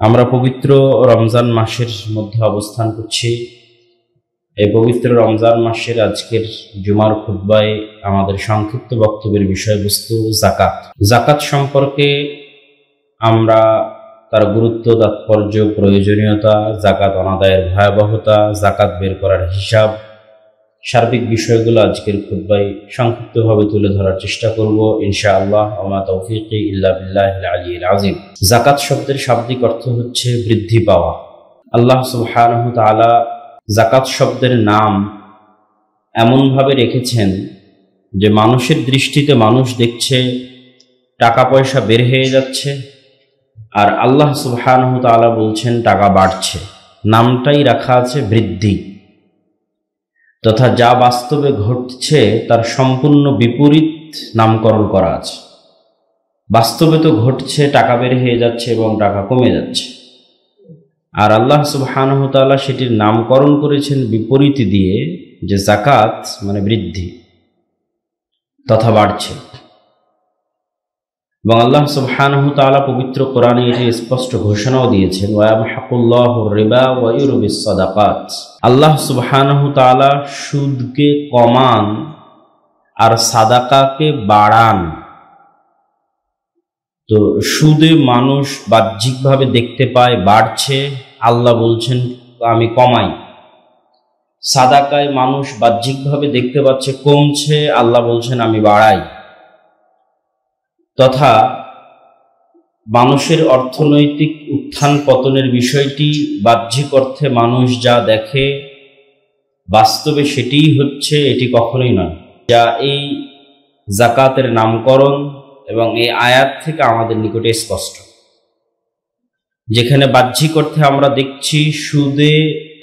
আমরা পবিত্র রমজান মাসের মধ্যে অবস্থান করছি। এই পবিত্র রমজান মাসের আজকের জুমার খুতবায় আমাদের সংক্ষিপ্ত বক্তব্যের বিষয়বস্তু যাকাত। যাকাত সম্পর্কে আমরা তার গুরুত্ব, তাৎপর্য, প্রয়োজনীয়তা, যাকাত অনাদায়ের ভয়াবহতা, যাকাত বের করার হিসাব, সার্বিক বিষয়গুলো আজকের খুতবায় সংক্ষিপ্তভাবে তুলে ধরার চেষ্টা করব ইনশাআল্লাহ। ওয়া তাওফীকি ইল্লা বিল্লাহিল আলিয়্যিল আযীম। যাকাত শব্দের শাব্দিক অর্থ হচ্ছে বৃদ্ধি পাওয়া। আল্লাহ সুবহানাহু ওয়া তাআলা যাকাত শব্দের নাম এমনভাবে রেখেছেন যে মানুষের দৃষ্টিতে মানুষ দেখছে টাকা পয়সা বের হয়ে যাচ্ছে, আর আল্লাহ সুবহানাহু ওয়া তাআলা বলছেন টাকা বাড়ছে। নামটাই রাখা আছে বৃদ্ধি, তথা যা বাস্তবে ঘটছে তার সম্পূর্ণ বিপরীত নামকরণ করা আছে। বাস্তবে তো ঘটছে টাকা বের হয়ে যাচ্ছে এবং টাকা কমে যাচ্ছে, আর আল্লাহ সুবহানাহু ওয়া তাআলা সেটির নামকরণ করেছেন বিপরীত দিয়ে, যে যাকাত মানে বৃদ্ধি তথা বাড়ছে। এবং আল্লাহ সুবহানাহু ওয়া তাআলা পবিত্র কোরআনে এটি স্পষ্ট ঘোষণাও দিয়েছেন, ওয়া ইয়ামহাকুল্লাহুর রিবা ওয়া ইউরবিস সাদাকাত। আল্লাহ সুবহানাহু ওয়া তাআলা সুদকে কমান আর সাদাকাকে বাড়ান। তো সুদে মানুষ বাহ্যিকভাবে দেখতে পায় বাড়ছে, আল্লাহ বলছেন আমি কমাই। সাদাকায় মানুষ বাহ্যিকভাবে দেখতে পাচ্ছে কমছে, আল্লাহ বলছেন আমি বাড়াই। তথা মানুষের অর্থনৈতিক উত্থান পতনের বিষয়টি বাহ্যিক অর্থে মানুষ যা দেখে বাস্তবে সেটিই হচ্ছে, এটি কখনোই নয়, যা এই যাকাতের নামকরণ এবং এই আয়াত থেকে আমাদের নিকটে স্পষ্ট। যেখানে বাহ্যিক অর্থে আমরা দেখছি সুদে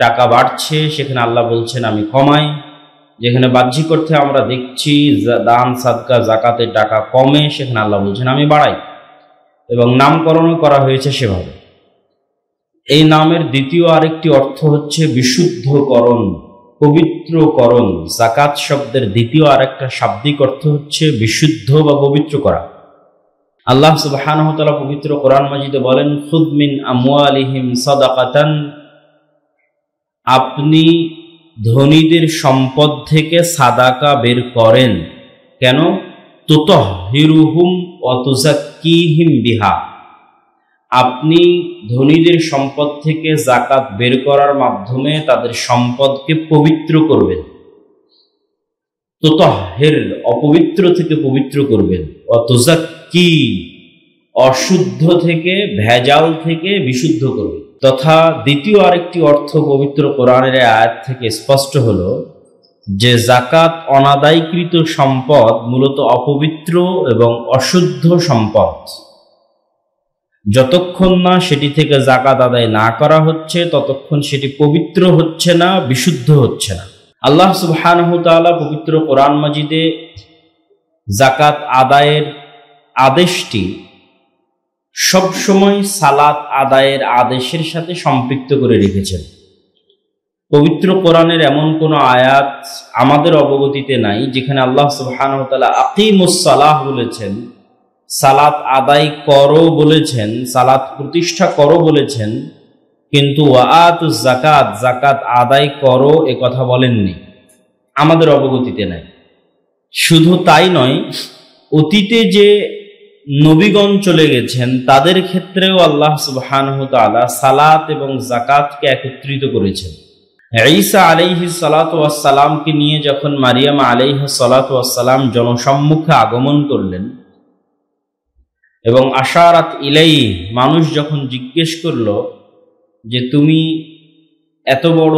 টাকা বাড়ছে, সেখানে আল্লাহ বলছেন আমি কমাই। যেখানে বাহ্যিক অর্থে আমরা দেখছি দান সাদকা যাকাতের টাকা কমে, সেখানে আল্লাহ বলছেন আমি বাড়াই। এবং নামকরণও করা হয়েছে সেভাবে। এই নামের দ্বিতীয় আরেকটি অর্থ হচ্ছে বিশুদ্ধকরণ, পবিত্রকরণ। যাকাত শব্দের দ্বিতীয় আরেকটা শাব্দিক অর্থ হচ্ছে বিশুদ্ধ বা পবিত্র করা। আল্লাহ সুবহানাহু ওয়া তাআলা পবিত্র কোরআন মাজিদে বলেন, খুদ মিন আমওয়ালিহিম সাদাকাতান, আপনি ধনীদের সম্পদ থেকে সাদাকা বের করেন। কেন? তুতাহহিরুহুম ওয়া তুযাক্কিহিম বিহা, আপনি ধনীদের সম্পদ থেকে যাকাত বের করার মাধ্যমে তাদের সম্পদকে পবিত্র করবেন। তুতাহহির অপবিত্র থেকে পবিত্র করবেন, ওয়া তুযাক্কি অশুদ্ধ থেকে ভেজাল থেকে বিশুদ্ধ করবেন। তথা দ্বিতীয় আরেকটি অর্থ পবিত্র কোরআনের আয়াত থেকে স্পষ্ট হলো যে যাকাত অনাদায়কৃত সম্পদ মূলত অপবিত্র এবং অশুদ্ধ সম্পদ। যতক্ষণ না সেটি থেকে যাকাত আদায় না করা হচ্ছে ততক্ষণ সেটি পবিত্র হচ্ছে না, বিশুদ্ধ হচ্ছে না। আল্লাহ সুবহানাহু ওয়া তাআলা পবিত্র কোরআন মাজিদে যাকাত আদায়ের আদেশটি সবসময় সালাত আদায়ের আদেশের সাথে সম্পৃক্ত করে রেখেছেন। পবিত্র কোরআনের এমন কোনো আয়াত আমাদের অবগতিতে নাই যেখানে আল্লাহ সুবহানাহু ওয়া তাআলা আকিমুস সালাহ বলেছেন, সালাত আদায় করো বলেছেন, সালাত প্রতিষ্ঠা করো বলেছেন, কিন্তু ওয়াআতুজ যাকাত, যাকাত আদায় করো এ কথা বলেননি, আমাদের অবগতিতে নাই। শুধু তাই নয়, অতীতে যে নবীগণ চলে গেছেন তাদের ক্ষেত্রেও আল্লাহ সুবহানাহু ওয়া তাআলা সালাত এবং যাকাতকে একত্রিত করেছেন। ঈসা আলাইহিস সালাতু ওয়াস সালামকে নিয়ে যখন মারিয়াম আলাইহিস সালাতু ওয়াস সালাম জনসম্মুখে আগমন করলেন এবং আশারাত ইলাইহি, মানুষ যখন জিজ্ঞেস করল যে তুমি এত বড়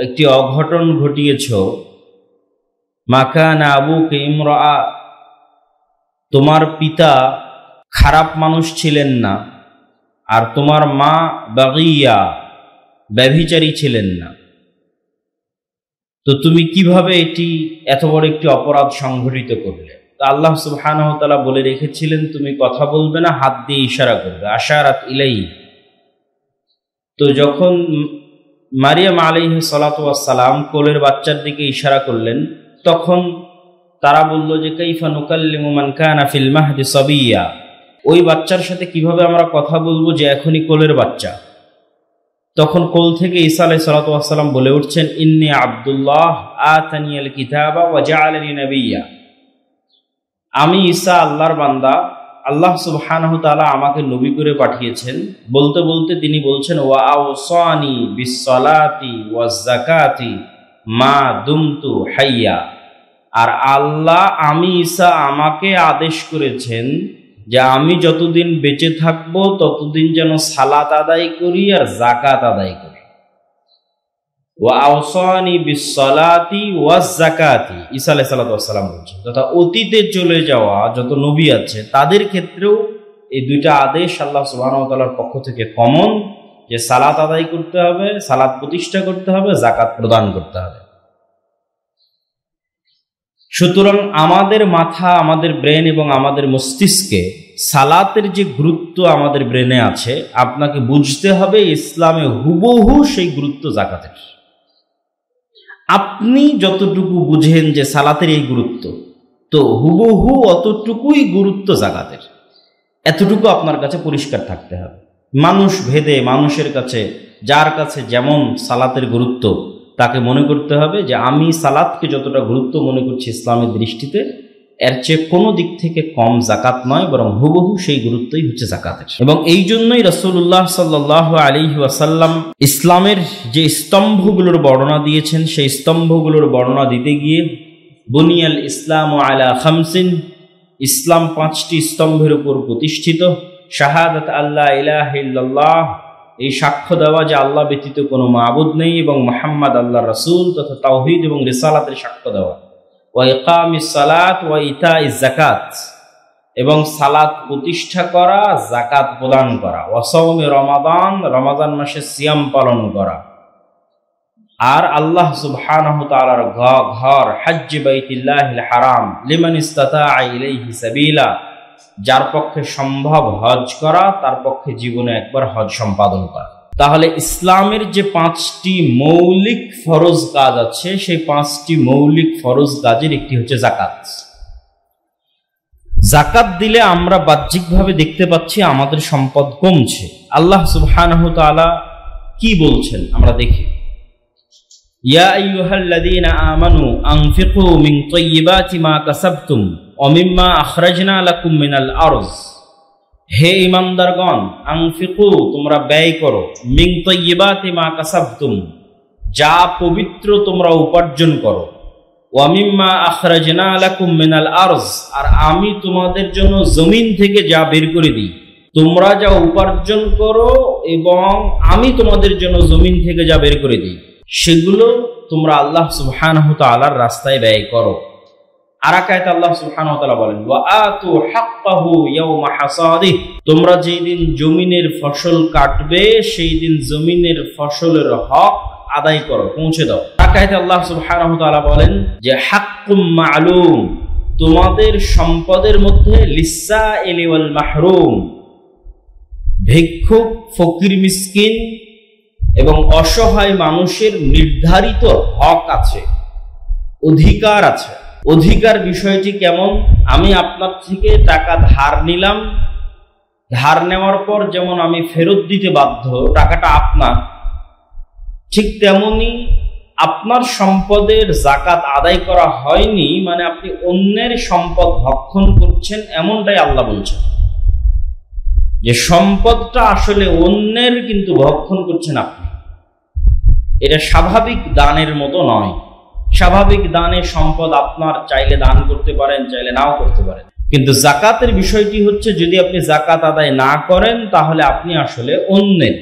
একটি অঘটন ঘটিয়েছ, মা কানা আবুকা ইমরাআ, তোমার পিতা খারাপ মানুষ ছিলেন না, আর তোমার মা বাগিয়া, ব্যভিচারী ছিলেন না, তো তুমি কিভাবে এত বড় একটি অপরাধ সংঘটিত করলে? তা আল্লাহ সুবহানাহু ওয়া তাআলা বলে রেখেছিলেন তুমি কথা বলবে না, হাত দিয়ে ইশারা করবে, আশারাত ইলাইহি। তো যখন মারিয়াম আলাইহিস সালাতু ওয়াস সালাম কোলের বাচ্চার দিকে ইশারা করলেন, তখন তারা বলল যে কাইফা নুকাল্লিমু মান কানা ফিল মাহদি সাবিয়্যা, ওই বাচ্চার সাথে কিভাবে আমরা কথা বলবো যে এখনই কোলের বাচ্চা? তখন কোল থেকে ঈসা আলাইহিস সালাতু ওয়াস সালাম বলে উঠছেন, ইন্নী আব্দুল্লাহ আতানিয়াল কিতাবা ওয়া জাআলানি নাবিয়্যা। আমি ঈসা আল্লাহর বান্দা, আল্লাহ সুবহানাহু ওয়া তাআলা আমাকে নবী করে পাঠিয়েছেন। বলতে বলতে তিনি বলছেন, ওয়া আওসানি বিসসালাতি ওয়াজ যাকাতি মা দুমতু হাইয়া। আর আল্লাহ, আমি ঈসা, আমাকে আদেশ করেছেন যে আমি যতদিন বেঁচে থাকবো ততদিন যেন সালাত আদায় করি আর যাকাত আদায় করি। ওয়া আওসানি বিসসালাতি ওয়াজ যাকাতি, ঈসা আলাইহিস সালাতু ওয়াস সালাম বলছেন। তথা অতীতে চলে যাওয়া যত নবী আছে তাদের ক্ষেত্রেও এই দুইটা আদেশ আল্লাহ সুবহানাহু ওয়া তাআলার পক্ষ থেকে কমন, যে সালাত আদায় করতে হবে, সালাত প্রতিষ্ঠা করতে হবে, যাকাত প্রদান করতে হবে। সুতরাং আমাদের মাথা, আমাদের ব্রেন এবং আমাদের মস্তিষ্কে সালাতের যে গুরুত্ব আমাদের ব্রেনে আছে, আপনাকে বুঝতে হবে ইসলামে হুবহু সেই গুরুত্ব যাকাতের। আপনি যতটুকু বুঝেন যে সালাতের এই গুরুত্ব, তো হুবহু অতটুকুই গুরুত্ব যাকাতের। এতটুকু আপনার কাছে পরিষ্কার থাকতে হবে। মানুষ ভেদে, মানুষের কাছে যার কাছে যেমন সালাতের গুরুত্ব, তাকে মনে করতে হবে যে আমি সালাতকে যতটা গুরুত্ব মনে করছি ইসলামের দৃষ্টিতে, এর চেয়ে কোনো দিক থেকে কম যাকাত নয়, বরং হুবহু সেই গুরুত্বই হচ্ছে যাকাতের। এবং এই জন্যই রাসূলুল্লাহ সাল্লাল্লাহু আলাইহি ওয়াসাল্লাম ইসলামের যে স্তম্ভগুলোর বর্ণনা দিয়েছেন, সেই স্তম্ভগুলোর বর্ণনা দিতে গিয়ে বুনিয়াল ইসলামু আলা খামসিন, ইসলাম 5টি স্তম্ভের উপর প্রতিষ্ঠিত। শাহাদাত আল্লা ইলাহা ইল্লাল্লাহ, এই সাক্ষ্য দেওয়া যে আল্লাহ ব্যতীত কোনো মাবুদ নেই এবং মুহাম্মদ আল্লাহর রাসূল, তথা তাওহীদ এবং রিসালাতের সাক্ষ্য দেওয়া। ওয়া ইকামিস সালাত ওয়া ইতাইজ যাকাত, এবং সালাত প্রতিষ্ঠা করা, যাকাত প্রদান করা। ওয়া সাওমে রমাদান, রমাদান মাসে সিয়াম পালন করা। আর আল্লাহ সুবহানাহু ওয়া তাআলার ঘর হজ্জ বাইতুল্লাহিল হারাম লিমান ইসতাতাআ ইলাইহি সাবিলা, যার পক্ষে সম্ভব হজ করা, তার পক্ষে জীবনে একবার হজ সম্পাদন করা। তাহলে ইসলামের যে 5টি মৌলিক ফরজ কাজ আছে, সেই 5টি মৌলিক ফরজ কাজের একটি হচ্ছে যাকাত। যাকাত দিলে আমরা বাহ্যিকভাবে দেখতে পাচ্ছি আমাদের সম্পদ কমছে। আল্লাহ সুবহানাহু ওয়া তাআলা কি বলছেন আমরা দেখি। ইয়া আইয়ুহাল্লাযীনা আমানু আনফিকু মিন তাইয়্যিবাতি মা কাসাবতুম ওয়া মিম্মা আখরাজনা লাকুম মিনাল আরজ। হে ঈমানদারগণ, আনফিকু, তোমরা ব্যয় করো, মিন তাইয়্যিবাতি মা কাসাবতুম, যা পবিত্র তোমরা উপার্জন করো, ওয়া মিম্মা আখরাজনা লাকুম মিনাল আরজ, আর আমি তোমাদের জন্য জমিন থেকে যা বের করে দিই। তোমরা যা উপার্জন করো এবং আমি তোমাদের জন্য জমিন থেকে যা বের করে দিই, সেগুলো তোমরা আল্লাহ সুবহানাহু ওয়া তাআলার রাস্তায় ব্যয় করো। আর এক আয়াতে আল্লাহ সুবহানাহু ওয়া তাআলা বলেন, ওয়া আতু হাক্কাহু ইয়াওমা হাসাদিহ, তোমরা যেই দিন জমিনের ফসল কাটবে সেই দিন জমিনের ফসলের হক আদায় করো, পৌঁছে দাও। আর এক আয়াতে আল্লাহ সুবহানাহু ওয়া তাআলা বলেন যে হাক্কুম মা'লুম, তোমাদের সম্পদের মধ্যে লিসসাইলি ওয়াল মাহরুম, ভিক্ষুক, ফকির, মিসকিন এবং অসহায় মানুষের নির্ধারিত হক আছে, অধিকার আছে। অধিকার বিষয়টি কেমন? আমি আপনার থেকে টাকা ধার নিলাম, ধার নেওয়ার পর যেমন আমি ফেরত দিতে বাধ্য, টাকাটা আপনার, ঠিক তেমনি আপনার সম্পদের যাকাত আদায় করা হয়নি মানে আপনি অন্যের সম্পদ ভক্ষণ করছেন, এমনটাই আল্লাহ বলছেন। যে সম্পদটা আসলে অন্যের, কিন্তু ভক্ষণ করছেন আপনি। এটা স্বাভাবিক দানের মতো নয়। স্বাভাবিক দানে সম্পদ আপনার, চাইলে দান করতে পারেন, চাইলে নাও করতে পারেন। কিন্তু যাকাতের বিষয়টি হচ্ছে, যদি আপনি যাকাত আদায় না করেন তাহলে আপনি আসলে অন্যের,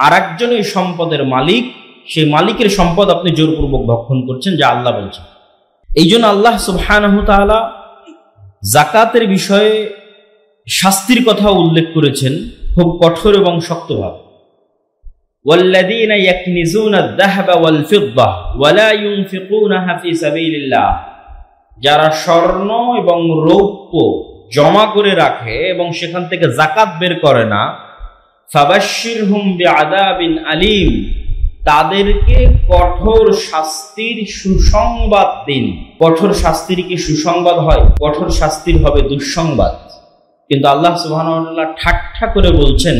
আর একজনের সম্পদের মালিক, সেই মালিকের সম্পদ আপনি জোরপূর্বক ভক্ষণ করছেন, যা আল্লাহ বলছেন। এই জন্য আল্লাহ সুবহানাহু ওয়া তাআলা যাকাতের বিষয়ে শাস্তির কথা উল্লেখ করেছেন খুব কঠোর এবং শক্তভাবে। ওয়াল্লাযীনা ইয়াকনিজুনা আয-যাহাবা ওয়াল ফিদ্দা ওয়া লা ইউনফিকুনাহা ফি সাবিলিল্লাহ, যারা স্বর্ণ এবং রৌপ্য জমা করে রাখে এবং সেখান থেকে যাকাত বের করে না, ফাবাশশিরহুম বিআযাবিন আলীম, তাদেরকে কঠোর শাস্তির সুসংবাদ দিন। কঠোর শাস্তির কি সুসংবাদ হয়? কঠোর শাস্তির হবে দুঃসংবাদ। কিন্তু আল্লাহ সুবহানাহু ওয়া তাআলা ঠাট্টা করে বলছেন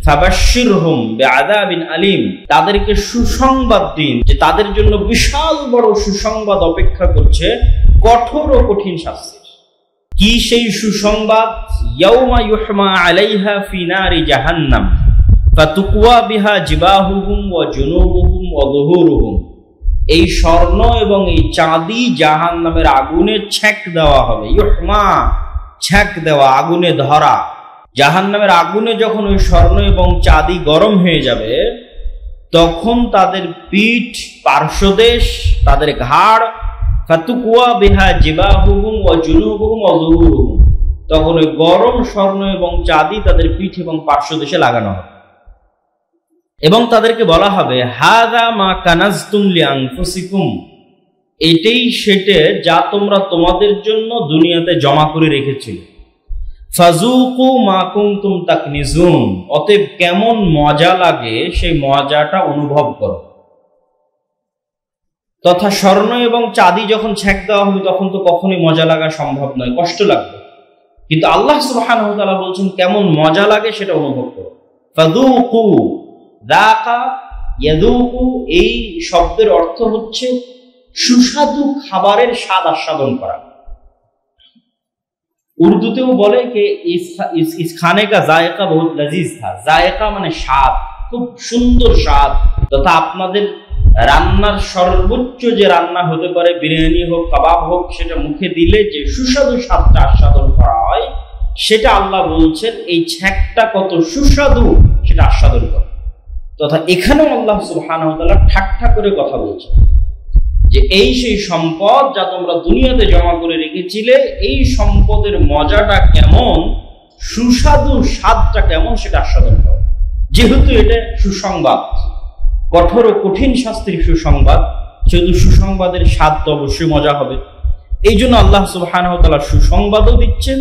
ফাবাশশিরহুম বিআযাবিন আলীম, তাদেরকে সুসংবাদ দিন যে তাদের জন্য বিশাল বড় সুসংবাদ অপেক্ষা করছে, কঠোর ও কঠিন শাস্তির। কি সেই সুসংবাদ? ইয়াউমা ইউহমা আলাইহা ফি নারি জাহান্নাম ফাতুকওয়া বিহা জিবাহুহুম ওয়া জুনুবুহুম ওয়া যুহুরুহুম। এই স্বর্ণ এবং এই চাঁদি জাহান্নামের আগুনে ছ্যাঁক দেওয়া হবে। ইউহমা, ছ্যাঁক দেওয়া, আগুনে ধরা। জাহান্নামের আগুনে যখন ওই স্বর্ণ এবং চাঁদি গরম হয়ে যাবে, তখন তাদের পিঠ, পার্শ্বদেশ, তাদের ঘাড়, ফাতুকওয়া বিহা জিবাহুহুম ওয়া জুনুবুহুম ওয়া যুহুরুহুম, তখন ওই গরম স্বর্ণ এবং চাঁদি তাদের পিঠ এবং পার্শ্বদেশে লাগানো হবে এবং তাদেরকে বলা হবে হাযা মা কানাজতুম লিআনফুসিকুম, এটাই সেটা যা তোমরা তোমাদের জন্য দুনিয়াতে জমা করে রেখেছিলে। ফাযুকু মা কুনতুম তাকনিজুন, অতএব কেমন মজা লাগে সেই মজাটা অনুভব করো। তথা স্বর্ণ এবং চাঁদি যখন ছ্যাঁক দেওয়া হবে তখন তো কখনোই মজা লাগা সম্ভব নয়, কষ্ট লাগবে। কিন্তু আল্লাহ সুবহানাহু ওয়া তাআলা বলছেন কেমন মজা লাগে সেটা অনুভব করো। ফাযুকু, যাকা ইয়াযুকু, এই শব্দের অর্থ হচ্ছে সুস্বাদু খাবারের স্বাদ আস্বাদন করা। উর্দুতেও বলে যে ইস খানে কা জায়কা বহুত লজিজ থা। জায়কা মানে স্বাদ, খুব সুন্দর স্বাদ। তথা আপনাদের রান্নার সর্বোচ্চ যে রান্না হতে পারে, বিরিয়ানি হোক, কাবাব হোক, সেটা মুখে দিলে যে সুস্বাদু স্বাদটা আস্বাদন করা হয়, সেটা আল্লাহ বলছেন এই ছ্যাঁকটা কত সুস্বাদু সেটা আস্বাদন করে। তথা এখানেও আল্লাহ সুবহানাহু ওয়া তাআলা ঠাট্টা করে কথা বলছেন যে এই সেই সম্পদ যা তোমরা দুনিয়াতে জমা করে রেখেছিলে, এই সম্পদের মজাটা কেমন, সুস্বাদু স্বাদটা কেমন সেটা আস্বাদন করো। যেহেতু এটা সুসংবাদ, কঠোর ও কঠিন শাস্তির সুসংবাদ, সেহেতু সুসংবাদের স্বাদ তো অবশ্যই মজা হবে। এই জন্য আল্লাহ সুবহানাহু ওয়া তাআলা সুসংবাদও দিচ্ছেন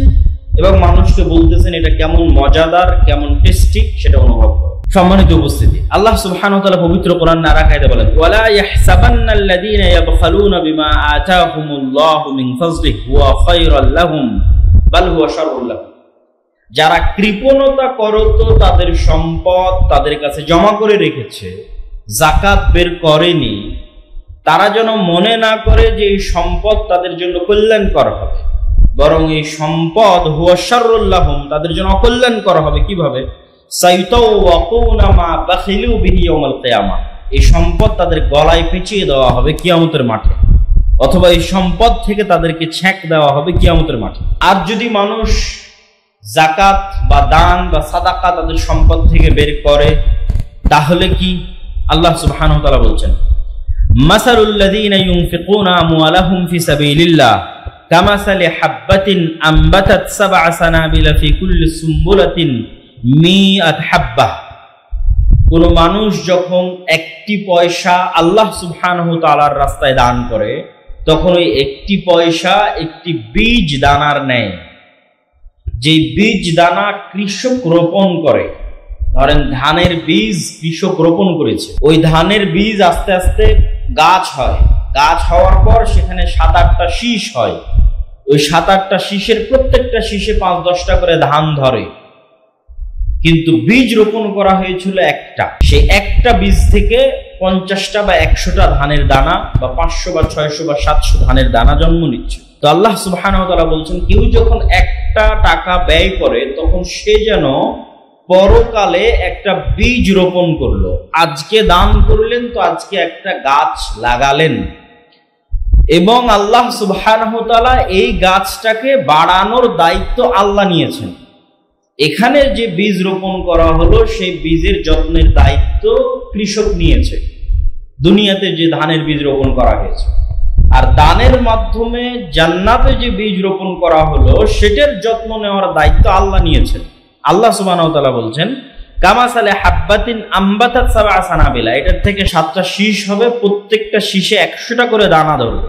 এবং মানুষকে বলতেছেন এটা কেমন মজাদার, কেমন টেস্টি সেটা অনুভব করো। সম্মানিত উপস্থিতি, আল্লাহ সুবহানাহু ওয়া তাআলা পবিত্র কোরআন নারা কায়দা বলেন ওয়ালা ইয়াহসাবান্নাল্লাযীনা ইয়াবখালুনা বিমা আতাহুমুল্লাহু মিন ফাজলিহি হুয়া খায়রাল লাহুম বাল হুয়া শাররুল লাহুম। যারা কৃপণতা করত, তাদের সম্পদ তাদের কাছে জমা করে রেখেছে, যাকাত বের করেনি, তারা যেন মনে না করে যে এই সম্পদ তাদের জন্য কল্যাণকর হবে, বরং এই সম্পদ হুয়া শাররুল লাহুম, তাদের জন্য অকল্যাণকর হবে। কিভাবে? সাইতাওয়াকুনা মা বাখিলু বিহি ইয়াউমাল কিয়ামা, এই সম্পদ তাদের গলায় পেঁচিয়ে দেওয়া হবে কিয়ামতের মাঠে, অথবা এই সম্পদ থেকে তাদেরকে ছ্যাঁক দেওয়া হবে কিয়ামতের মাঠে। আর যদি মানুষ যাকাত বা দান বা সাদাকা তাদের সম্পদ থেকে বের করে, তাহলে কি? আল্লাহ সুবহানাহু ওয়া তাআলা বলছেন মাসালুল লাযীনা ইউনফিকুনা আমওয়ালাহুম ফি সাবিলিল্লাহ কামাসালি হাববাতিন আমবাতাত সাবআ সানাবিলা ফি কুল্লি সুম্বুলাতিন মিআত হাব্বাহ। কোন মানুষ যখন একটি পয়সা আল্লাহ সুবহানাহু ওয়া তাআলার রাস্তায় দান করে, তখন ওই একটি পয়সা একটি বীজ দানার ন্যায়। যে বীজ দানা কৃষক রোপণ করে, ধরেন ধানের বীজ কৃষক রোপণ করেছে, ওই ধানের বীজ আস্তে আস্তে গাছ হয়, গাছ হওয়ার পর সেখানে 7-8টা শীষ হয়, ওই 7-8টা শীষের প্রত্যেকটা শীষে 5-10টা করে ধান ধরে। কিন্তু বীজ রোপণ করা হয়েছিল একটা, সেই একটা বীজ থেকে 50টা বা 100টা ধানের দানা বা 500 বা 600 বা 700 ধানের দানা জন্ম নিচ্ছে। তো আল্লাহ সুবহানাহু ওয়া তাআলা বলছেন কেউ যখন একটা টাকা ব্যয় করে, তখন সে যেন পরকালে একটা বীজ রোপণ করলো। আজকে দান করলেন তো আজকে একটা গাছ লাগালেন, এবং আল্লাহ সুবহানাহু ওয়া তাআলা এই গাছটাকে বাড়ানোর দায়িত্ব আল্লাহ নিয়েছেন। এখানে যে বীজ রোপণ করা হলো সেই বীজের যত্নের দায়িত্ব কৃষক নিয়েছে, দুনিয়াতে যে ধানের বীজ রোপণ করা হয়েছে। আর দানের মাধ্যমে জান্নাতে যে বীজ রোপণ করা হলো সেটার যত্ন নেওয়ার দায়িত্ব আল্লাহ নিয়েছেন। আল্লাহ সুবহানাহু ওয়া তাআলা বলছেন কামাসালে হাব্বাতিন আমবাতাত সাবআ সানাবিলা, এটার থেকে 7টা শীষ হবে, প্রত্যেকটা শীষে 100টা করে দানা ধরবে,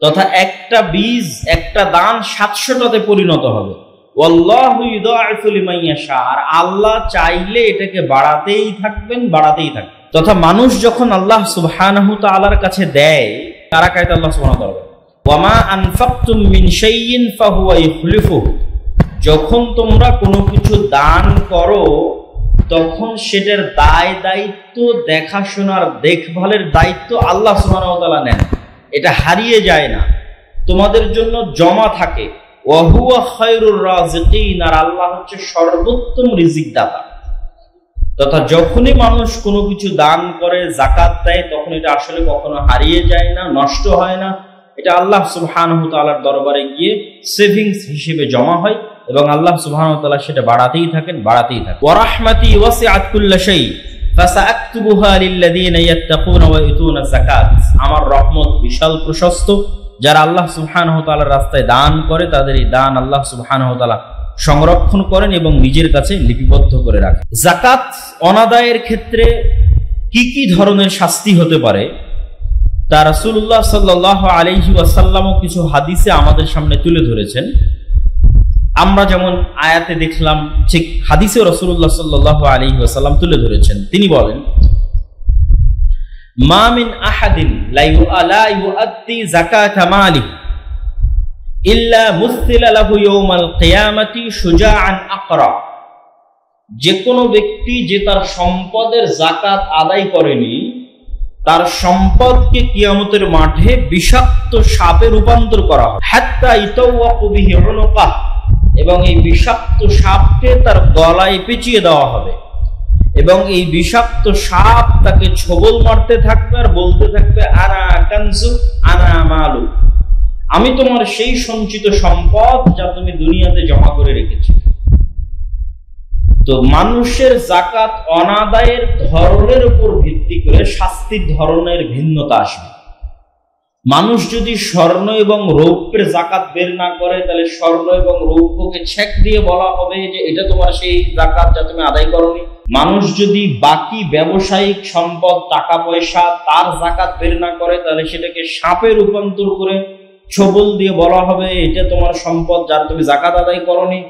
তথা একটা বীজ, একটা দান 700টাতে পরিণত হবে। ওয়াল্লাহু ইউদাইফু লিমান ইয়াশা, আর আল্লাহ চাইলে এটাকে বাড়াতেই থাকবেন, বাড়াতেই থাকবেন। তথা মানুষ যখন আল্লাহ সুবহানাহু তাআলার কাছে দেয়, তারা কাইতে আল্লাহ সুবহানাহু তাআলা ওয়ামা আনফাকতুম মিন শাইইন ফাহুয়া ইখলিফুহু, যখন তোমরা কোনো কিছু দান করো তখন সেটার দায় দায়িত্ব, দেখাশোনার দেখভালের দায়িত্ব আল্লাহ সুবহানাহু ওয়া তাআলা নেন। এটা হারিয়ে যায় না, তোমাদের জন্য জমা থাকে। ওয়া হুয়া খায়রুর রাযিকিন, আর আল্লাহ হচ্ছে সর্বোত্তম রিজিক দাতা। তথা যখনই মানুষ কোনো কিছু দান করে, যাকাত দেয়, তখন এটা আসলে কখনো হারিয়ে যায় না, নষ্ট হয় না। এটা আল্লাহ সুবহানাহু ওয়া তাআলার দরবারে গিয়ে সেভিংস হিসেবে জমা হয় এবং আল্লাহ সুবহানাহু ওয়া তাআলা সেটা বাড়াতেই থাকেন। ওয়া রাহমাতি ওয়াসিআত কুল্লা শাই ফাসাআকতুবুহা লিল্লাযিনা ইয়াত্তাকুনা ওয়া ইউতুনা যাকাত। আমার রহমত বিশাল প্রশস্ত, যারা আল্লাহ সুবহানাহু ওয়া তাআলার রাস্তায় দান করে তাদের এই দান আল্লাহ সুবহানাহু ওয়া তাআলা সংরক্ষণ করেন এবং নিজের কাছে লিপিবদ্ধ করে রাখেন। যাকাত অনাদায়ের ক্ষেত্রে কি কি ধরনের শাস্তি হতে পারে তা রাসূলুল্লাহ সাল্লাল্লাহু আলাইহি ওয়াসাল্লামও কিছু হাদিসে আমাদের সামনে তুলে ধরেছেন। আমরা যেমন আয়াতে দেখলাম, ঠিক হাদিসে রাসূলুল্লাহ সাল্লাল্লাহু আলাইহি ওয়াসাল্লাম তুলে ধরেছেন। তিনি বলেন, মা মিন আহাদিন লা ইউআদ্দি যাকাতা মালিহি ইল্লা মুসিলা লাহু ইয়াউমাল কিয়ামাতি শুজাআন আকরা। যে কোনো ব্যক্তি যে তার সম্পদের যাকাত আদায় করেনি, তার সম্পদকে কিয়ামতের মাঠে বিষাক্ত সাপে রূপান্তর করা হবে। হাত্তা ইতাওয়াকু বিহি উনুকাহ, এবং এই বিষাক্ত সাপকে তার গলায় পেঁচিয়ে দেওয়া হবে এবং এই বিষাক্ত সাপ তাকে ছোবল মারতে থাকবে আর বলতে থাকবে, আনা কানজু আনা মালু, আমি তোমার সেই সঞ্চিত সম্পদ যা তুমি দুনিয়াতে জমা করে রেখেছো। তো মানুষের যাকাত অনাদায়ের ধরনের উপর ভিত্তি করে শাস্তির ধরনের ভিন্নতা আসবে। মানুষ যদি স্বর্ণ এবং রৌপ্যের যাকাত বের না করে, তাহলে স্বর্ণ এবং রৌপ্যকে ছেক দিয়ে বলা হবে যে এটা তোমার সেই যাকাত যা তুমি আদায় করোনি। মানুষ যদি বাকি ব্যবসায়িক সম্পদ, টাকা পয়সা, তার যাকাত বের না করে, তাহলে সেটাকে সাপে রূপান্তর করে ছোবল দিয়ে বলা হবে এটা তোমার সম্পদ যার তুমি যাকাত আদায় করোনি।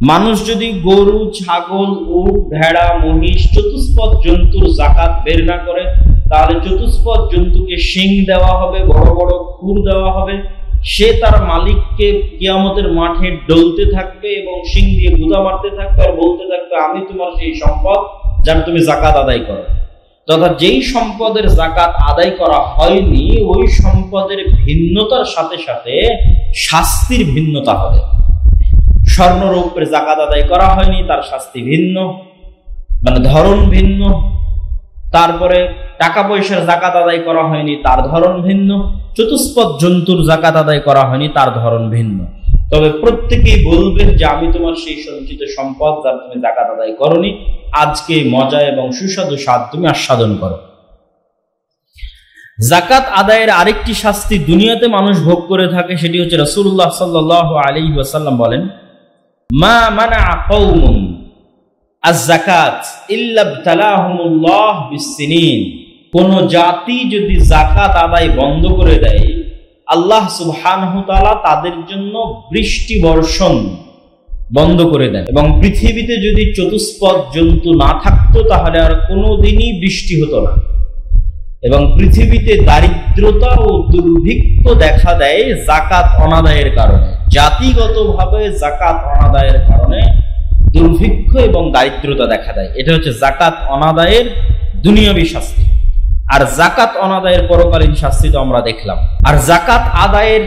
মানুষ যদি গরু, ছাগল, উট, ভেড়া, মহিষ, চতুষ্পদ জন্তুর যাকাত বের না করে, তাহলে চতুষ্পদ জন্তুকে শিং দেওয়া হবে, বড় বড় খুর দেওয়া হবে। সে তার মালিককে কিয়ামতের মাঠে ডলতে থাকবে এবং শিং দিয়ে গুদা মারতে থাকবে আর বলতে থাকবে, আমি তোমার সেই সম্পদ যার তুমি যাকাত আদায় করো। তথা যেই সম্পদের যাকাত আদায় করা হয়নি, ওই সম্পদের ভিন্নতার সাথে সাথে শাস্তির ভিন্নতা হবে। স্বর্ণ রৌপ্যের যাকাত আদায় করা হয়নি, তার শাস্তি ভিন্ন, মানে ধরন ভিন্ন। তারপরে টাকা পয়সার যাকাত আদায় করা হয়নি, তার ধরন ভিন্ন। চতুষ্পদ জন্তুর যাকাত আদায় করা হয়নি, তার ধরন ভিন্ন। তবে প্রত্যেকেই বলবেন যে আমি তোমার সেই সঞ্চিত সম্পদ যার তুমি যাকাত আদায় করনি, আজকে মজা এবং সুস্বাদু স্বাদ তুমি আস্বাদন করো। যাকাত আদায়ের আরেকটি শাস্তি দুনিয়াতে মানুষ ভোগ করে থাকে, সেটি হচ্ছে রাসূলুল্লাহ সাল্লাল্লাহু আলাইহি ওয়াসাল্লাম বলেন, মা মানাআ কওমুন আয-যাকাত ইল্লা ইবতালাহুমুল্লাহ বিস-সিনিন। কোন জাতি যদি যাকাত আদায় বন্ধ করে দেয়, আল্লাহ সুবহানাহু ওয়া তাআলা তাদের জন্য বৃষ্টি বর্ষণ বন্ধ করে দেন। এবং পৃথিবীতে যদি চতুষ্পদ জন্তু না থাকতো, তাহলে আর কোনোদিনই বৃষ্টি হতো না। এবং পৃথিবীতে দারিদ্রতা ও দুর্ভিক্ষ দেখা দেয় যাকাত অনাদায়ের কারণে। জাতিগতভাবে যাকাত অনাদায়ের কারণে দুর্ভিক্ষ এবং দারিদ্রতা দেখা দেয়। এটা হচ্ছে যাকাত অনাদায়ের দুনিয়াবী শাস্তি। আর যাকাত অনাদায়ের পরকালীন শাস্তি তো আমরা দেখলাম। আর যাকাত আদায়ের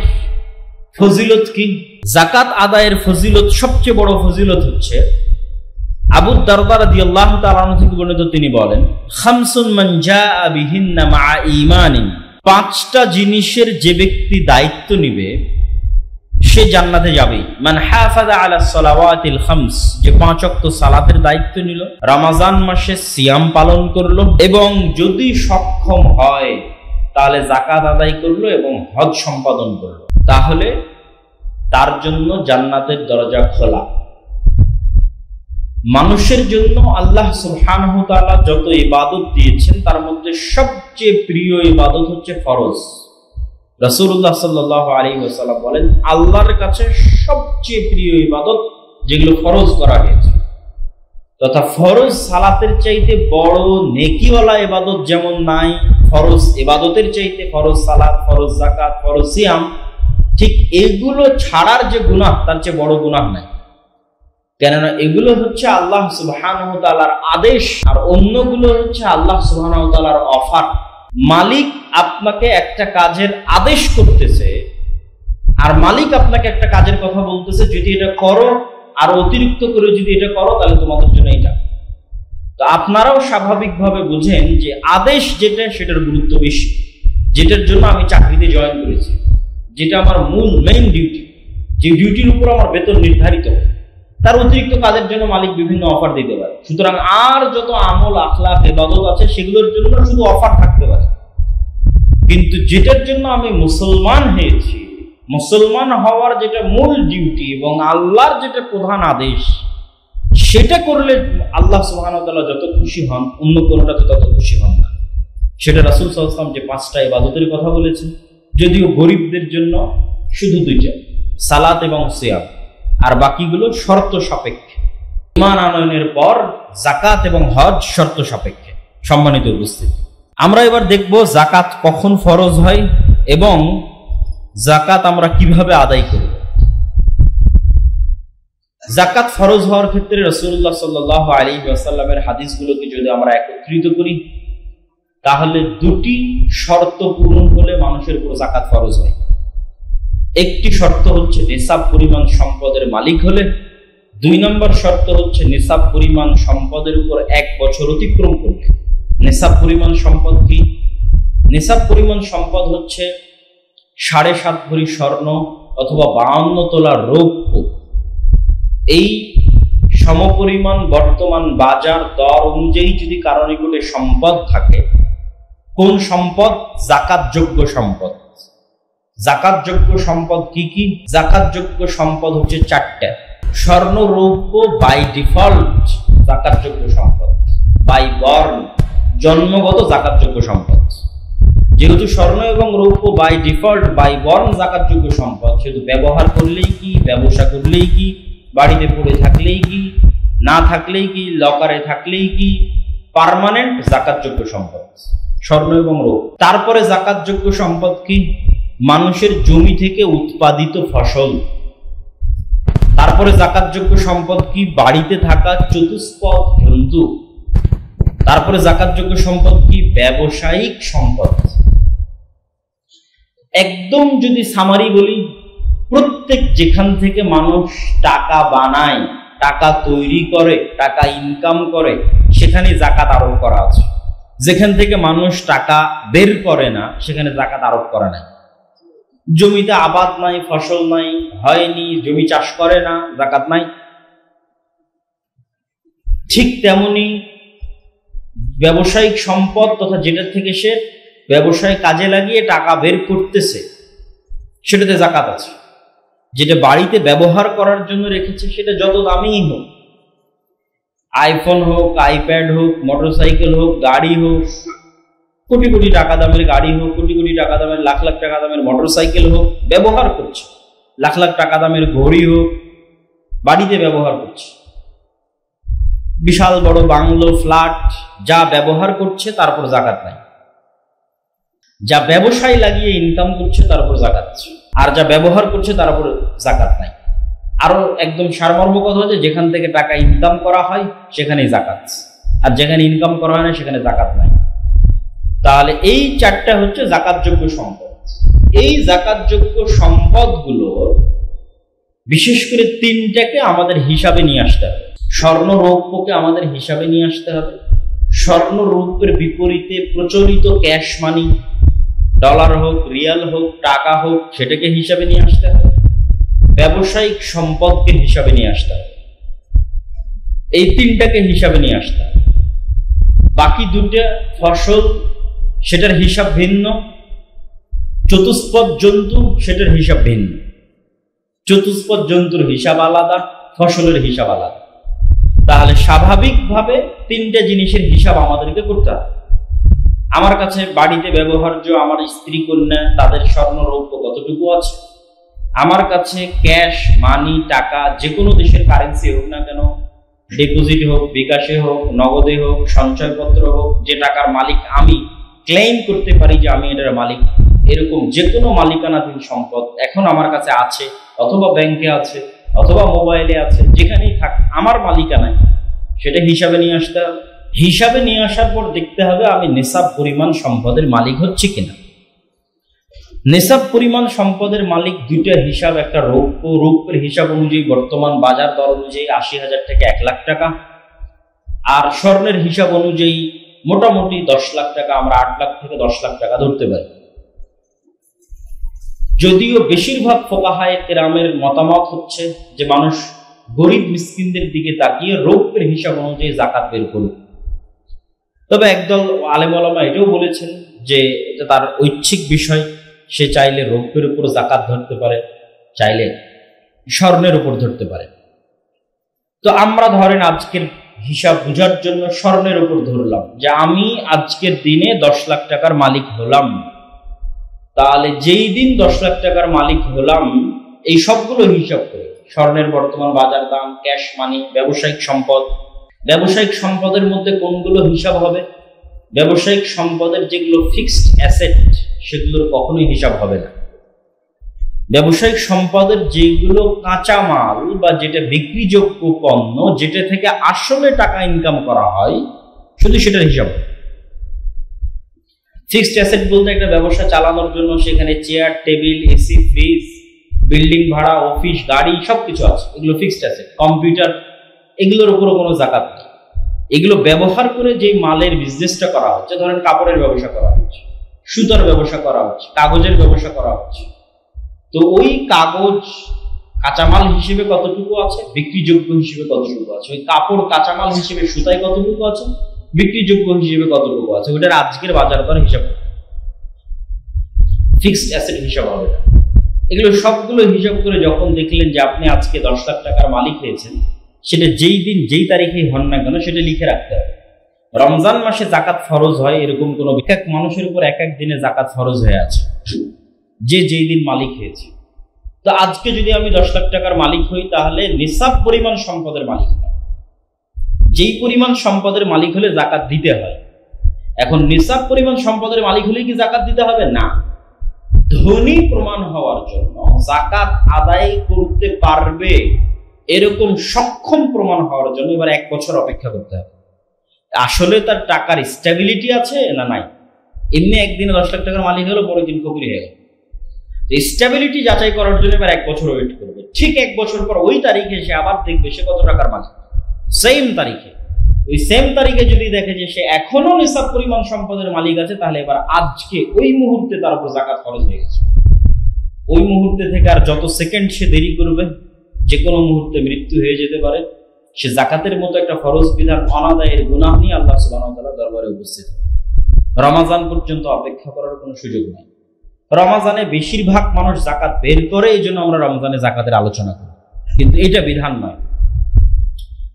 ফজিলত কি? যাকাত আদায়ের ফজিলত, সবচেয়ে বড় ফজিলত হচ্ছে, আবু দারদা রাদিয়াল্লাহু তাআলা আনহু থেকে বর্ণিত, তিনি বলেন, খামসুন মান জাআ বিহিন্না মা ঈমানিন। পাঁচটা জিনিসের যে ব্যক্তি দায়িত্ব নিবে সে জান্নাতে যাবেই। মান হাফাযা আলা সালাওয়াতিল খামস, যে 5 ওয়াক্ত সালাতের দায়িত্ব নিল, রমজান মাসে সিয়াম পালন করলো এবং যদি সক্ষম হয় তাহলে যাকাত আদায় করলো এবং হজ সম্পাদন করলো, তাহলে তার জন্য জান্নাতের দরজা খোলা। মানুষের জন্য আল্লাহ সুবহানাহু ওয়া তাআলা যত ইবাদত দিয়েছেন, তার মধ্যে সবচেয়ে প্রিয় ইবাদত হচ্ছে ফরজ। রাসূলুল্লাহ সাল্লাল্লাহু আলাইহি ওয়াসাল্লাম বলেন, আল্লাহর কাছে সবচেয়ে প্রিয় ইবাদত যেগুলো ফরজ করা হয়েছে, তথা ফরজ সালাতের চাইতে বড় নেকিওয়ালা ইবাদত যেমন নাই, ফরজ ইবাদতের চাইতে ফরজ সালাত, ফরজ যাকাত, ফরজ সিয়াম, ঠিক এগুলো ছাড়ার যে গুনাহ, তার চেয়ে বড় গুনাহ নাই। কেননা এগুলো হচ্ছে আল্লাহ সুবহানাহু ওয়া তাআলার আদেশ, আর অন্যগুলো হচ্ছে আল্লাহ সুবহানাহু ওয়া তাআলার অফার। মালিক আপনাকে একটা কাজের আদেশ করতেছে, আর মালিক আপনাকে একটা কাজের কথা বলতেছে, যদি এটা করো আর অতিরিক্ত করে যদি এটা করো তাহলে তোমাদের জন্য এটা। তো আপনারাও স্বাভাবিকভাবে বুঝেন যে আদেশ যেটা সেটার গুরুত্ব বেশি। যেটার জন্য আমি চাকরিতে জয়েন করেছি, যেটা আমার মূল মেইন ডিউটি, যে ডিউটির উপর আমার বেতন নির্ধারিত, তার অতিরিক্ত কাজের জন্য মালিক বিভিন্ন অফার দিতে পারে। সুতরাং আর যত আমল আখলাক ইবাদত আছে সেগুলোর জন্য শুধু অফার থাকতে পারে, কিন্তু যেটার জন্য আমি মুসলমান হয়েছি, মুসলমান হওয়ার যেটা মূল ডিউটি এবং আল্লাহর যেটা প্রধান আদেশ, সেটা করলে আল্লাহ সুবহানাহু ওয়া তাআলা যত খুশি হন, অন্য কোনোটাতে তত খুশি হন না। সেটা রাসূল সাল্লাল্লাহু আলাইহি ওয়াসাল্লাম যে 5টা ইবাদতের কথা বলেছেন, যদিও গরিবদের জন্য শুধু 2টা, সালাত এবং সিয়াম, আর বাকিগুলো শর্ত সাপেক্ষে। ঈমান আনয়নের পর যাকাত এবং হজ শর্ত সাপেক্ষে। সম্মানিত উপস্থিতি, আমরা এবার দেখব যাকাত কখন ফরজ হয় এবং যাকাত আমরা কিভাবে আদায় করব। যাকাত ফরজ হওয়ার ক্ষেত্রে রাসূলুল্লাহ সাল্লাল্লাহু আলাইহি ওয়াসাল্লামের হাদিসগুলোকে যদি আমরা একত্রিত করি, তাহলে 2টি শর্ত পূরণ হলে মানুষের উপর যাকাত ফরজ হয়। একটি শর্ত হচ্ছে নিসাব পরিমাণ সম্পদের মালিক হলে, 2 নম্বর শর্ত হচ্ছে নিসাব পরিমাণ সম্পদের উপর 1 বছর অতিক্রম করলে। নিসাব পরিমাণ সম্পদ কি? নিসাব পরিমাণ সম্পদ হচ্ছে 7.5 ভরি স্বর্ণ অথবা 52 তোলা রৌপ্য। এই সমপরিমাণ বর্তমান বাজার দর অনুযায়ী যদি কারো নিকটে সম্পদ থাকে, কোন সম্পদ? যাকাতযোগ্য সম্পদ। যাকাতযোগ্য সম্পদ কি কি? যাকাতযোগ্য সম্পদ হচ্ছে 4টা। স্বর্ণ রৌপ্য বাই ডিফল্ট যাকাতযোগ্য সম্পদ, বাই বর্ন জন্মগত যাকাতযোগ্য সম্পদ। যেহেতু স্বর্ণ এবং রৌপ্য বাই ডিফল্ট বাই বর্ন যাকাতযোগ্য সম্পদ, সেহেতু ব্যবহার করলেই কি, ব্যবসা করলেই কি, বাড়িতে পড়ে থাকলেই কি, না থাকলেই কি, লকারে থাকলেই কি, পার্মানেন্ট যাকাতযোগ্য সম্পদ স্বর্ণ এবং রৌপ্য। তারপরে যাকাতযোগ্য সম্পদ কি? মানুষের জমি থেকে উৎপাদিত ফসল। তারপরে যাকাতযোগ্য সম্পদ কি? বাড়িতে থাকা চতুষ্পদ জন্তু। তারপরে যাকাতযোগ্য সম্পদ কি? ব্যবসায়িক সম্পদ। একদম যদি সামারি বলি, প্রত্যেক যেখান থেকে মানুষ টাকা বানায়, টাকা তৈরি করে, টাকা ইনকাম করে, সেখানে যাকাত আরোপ করা আছে। যেখান থেকে মানুষ টাকা বের করে না, সেখানে যাকাত আরোপ করা নাই। জমিতে আবাদ নাই, ফসল নাই, হয়নি, জমি চাষ করে না, যাকাত নাই। ঠিক তেমনি ব্যবসায়িক সম্পদ তথা যেটা থেকে সে ব্যবসায় কাজে লাগিয়ে টাকা বের করতেছে, সেটাতে যাকাত আছে। যেটা বাড়িতে ব্যবহার করার জন্য রেখেছে, সেটা যত দামিই হোক, আইফোন হোক, আইপ্যাড হোক, মোটরসাইকেল হোক, গাড়ি হোক, কোটি কোটি টাকা দামের গাড়ি হোক, কোটি কোটি টাকা দামের, লাখ লাখ টাকা দামের মোটরসাইকেল হোক, ব্যবহার করছে। লাখ লাখ টাকা দামের ঘড়ি হোক, বাড়িতে ব্যবহার করছে। বিশাল বড় বাংলো, ফ্ল্যাট, যা ব্যবহার করছে তার উপর যাকাত নাই। যা ব্যবসায় লাগিয়ে ইনকাম করছে তার উপর যাকাত আছে, আর যা ব্যবহার করছে তার উপর যাকাত নাই। আরো একদম সারমর্ম কথা হচ্ছে, যেখান থেকে টাকা ইনকাম করা হয় সেখানেই যাকাত, আর যেখানে ইনকাম করা হয় না সেখানে যাকাত নাই। তাহলে এই 4টা হচ্ছে যাকাতযোগ্য সম্পদ। এই যাকাতযোগ্য সম্পদগুলো বিশেষ করে 3টাকে আমাদের হিসাবে নিয়ে আসতে হবে। স্বর্ণ রৌপ্যকে আমাদের হিসাবে নিয়ে আসতে হবে। স্বর্ণ রৌপ্যের বিপরীতে প্রচলিত ক্যাশ মানি, ডলার হোক, রিয়াল হোক, টাকা হোক, সেটাকে হিসাবে নিয়ে আসতে হবে। ব্যবসায়িক সম্পদকে হিসাবে নিয়ে আসতে হবে। এই 3টাকে হিসাবে নিয়ে আসতে হবে। বাকি 2টা ফসল, সেটার হিসাব ভিন্ন। চতুষ্পদ জন্তু, সেটার হিসাব ভিন্ন। চতুষ্পদ জন্তুর হিসাব আলাদা, ফসলের হিসাব আলাদা। তাহলে স্বাভাবিকভাবে 3টা জিনিসের হিসাব আমাদেরকে করতে হবে। আমার কাছে বাড়িতে ব্যবহার্য আমার স্ত্রী কন্যা, তাদের স্বর্ণ রৌপ্য কতটুকু আছে, আমার কাছে ক্যাশ মানি, টাকা, যে কোনো দেশের কারেন্সি হোক না কেন, ডিপোজিট হোক, বিকাশে হোক, নগদে হোক, সঞ্চয়পত্র হোক, যে টাকার মালিক আমি ক্লেম করতে পারি যে আমি এটার মালিক, এরকম যে কোনো মালিকানাধীন সম্পদ এখন আমার কাছে আছে, অথবা ব্যাংকে আছে, অথবা মোবাইলে আছে, যেখানেই থাক, আমার মালিকানায়, সেটা হিসাবে নিয়ে আসতে হবে। হিসাবে নিয়ে আসার পর দেখতে হবে আমি নিসাব পরিমাণ সম্পদের মালিক হচ্ছে কিনা। নিসাব পরিমাণ সম্পদের মালিক দুইটা হিসাব, একটা রৌপ্যের হিসাব অনুযায়ী বর্তমান বাজার দর অনুযায়ী ৮০,০০০ থেকে ১ লাখ টাকা, আর স্বর্ণের হিসাব অনুযায়ী মোটামুটি ১০ লাখ টাকা, আমরা ৮ লাখ থেকে ১০ লাখ টাকা ধরতে পারি। যদিও বেশিরভাগ ফুকাহায়ে কেরামের মতামত হচ্ছে যে মানুষ গরিব মিসকিনদের দিকে তাকিয়ে রৌপ্যের হিসাব অনুযায়ী যাকাত বের করুক। তবে একদল আলেম ওলামা এটাও বলেছেন যে এটা তার ঐচ্ছিক বিষয়, সে চাইলে রৌপ্যের উপর যাকাত ধরতে পারে, চাইলে স্বর্ণের উপর ধরতে পারে। তো আমরা ধরেন আজকের হিসাব বোঝার জন্য স্বর্ণের উপর ধরলাম যে আমি আজকের দিনে ১০ লাখ টাকার মালিক হলাম। তাহলে যেই দিন ১০ লাখ টাকার মালিক হলাম, এই সবগুলো হিসাব করে স্বর্ণের বর্তমান বাজার দাম, ক্যাশ মানি, ব্যবসায়িক সম্পদ, ব্যবসায়িক সম্পদের মধ্যে কোনগুলো হিসাব হবে? ব্যবসায়িক সম্পদের যেগুলো ফিক্সড অ্যাসেট সেগুলোর কখনোই হিসাব হবে না। ব্যবসায়িক সম্পদের যেগুলো কাঁচা মাল বা যেটা বিক্রিযোগ্য পণ্য, যেটা থেকে আসলে টাকা ইনকাম করা হয়, শুধু সেটার হিসাব। ফিক্সড অ্যাসেট বলতে একটা ব্যবসা চালানোর জন্য সেখানে chair, table, AC, fridge, building ভাড়া, অফিস, গাড়ি সবকিছু আছে, এগুলো ফিক্সড অ্যাসেট। কম্পিউটার, এগুলোর উপরও কোনো যাকাত নেই। এগুলো ব্যবহার করে যে মালের বিজনেসটা করা হচ্ছে, ধরেন কাপড়ের ব্যবসা করা হচ্ছে, সুতার ব্যবসা করা হচ্ছে, কাগজের ব্যবসা করা হচ্ছে, তো ওই কাগজ কাঁচামাল হিসেবে কতটুকু আছে, বিক্রিযোগ্য হিসেবে কতটুকু আছে, ওই কাপড় কাঁচামাল হিসেবে সুতায় কতটুকু আছে, বিক্রিযোগ্য হিসেবে কতটুকু আছে, ওইটার আজকের বাজার দর হিসাব, ফিক্সড অ্যাসেট হিসাব হবে না। এগুলো সবগুলো হিসাব করে যখন দেখলেন যে আপনি আজকে ১০ লাখ টাকার মালিক হয়েছেন, সেটা যেই দিন যেই তারিখেই হন না কেন সেটা লিখে রাখতে হবে। রমজান মাসে যাকাত ফরজ হয় এরকম কোনো, এক এক মানুষের উপর এক এক দিনে যাকাত ফরজ হয়ে আছে, যে যেই দিন মালিক হয়েছে। তো আজকে যদি আমি ১০ লাখ টাকার মালিক হই, তাহলে নিসাব পরিমাণ সম্পদের মালিক হয়। যেই পরিমাণ সম্পদের মালিক হলে যাকাত দিতে হয়। এখন নিসাব পরিমাণ সম্পদের মালিক হলে কি যাকাত দিতে হবে? না। ধনী প্রমাণ হওয়ার জন্য, যাকাত আদায় করতে পারবে এরকম সক্ষম প্রমাণ হওয়ার জন্য এবার ১ বছর অপেক্ষা করতে হবে। আসলে তার টাকার স্টেবিলিটি আছে না নাই। এমনি একদিনে ১০ লাখ টাকার মালিক হলো, পরের দিন ফকির হয়ে গেল। স্টেবিলিটি যাচাই করার জন্য এবার ১ বছর ওয়েট করবে। ঠিক ১ বছর পর ওই তারিখে সে আবার দেখবে সে কত টাকার মালিক। সেম তারিখে, ওই সেম তারিখে যদি দেখে যে সে এখনো নিসাব পরিমাণ সম্পদের মালিক আছে, তাহলে এবার আজকে ওই মুহূর্তে তার উপর যাকাত ফরজ হয়ে গেছে। ওই মুহূর্তে থেকে আর যত সেকেন্ড সে দেরি করবে, যে কোনো মুহূর্তে মৃত্যু হয়ে যেতে পারে। সে যাকাতের মতো একটা ফরজ বিধান অনাদায়ের গুনাহ নিয়ে আল্লাহ সুবহানাহু ওয়া তাআলার দরবারে উপস্থিত। রমাজান পর্যন্ত অপেক্ষা করার কোনো সুযোগ নেই। রমাজানে বেশিরভাগ মানুষ যাকাত বের করে, এই জন্য আমরা রমজানে যাকাতের আলোচনা করি, কিন্তু এটা বিধান নয়।